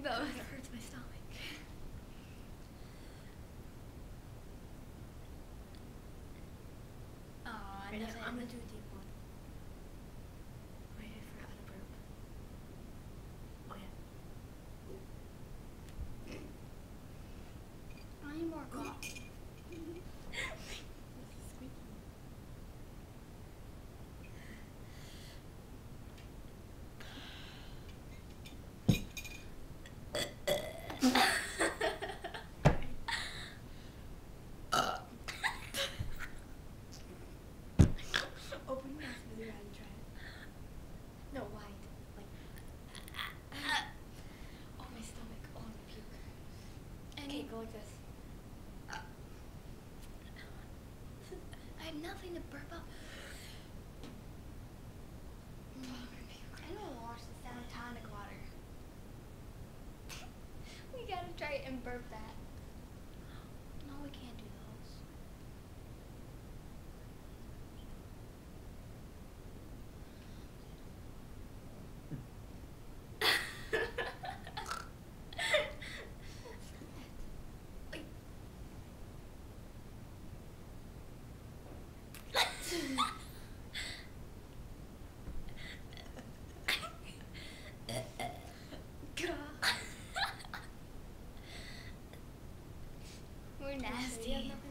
doing both. It hurts my stomach. Aw, Right, nothing. I'm gonna do a deep one. Wait, I forgot how to burp. Oh yeah. I need more coffee. This is squeaky. Open your mouth really wide and try it. No, wide. Like. Oh, my stomach. Oh, I'm gonna puke. Okay, go like this. I have nothing to burp up. Oh, I'm gonna puke. I don't wash this down with tonic water. We gotta try it and burp that. No, we can't do those. Like. We're nasty. You have nothing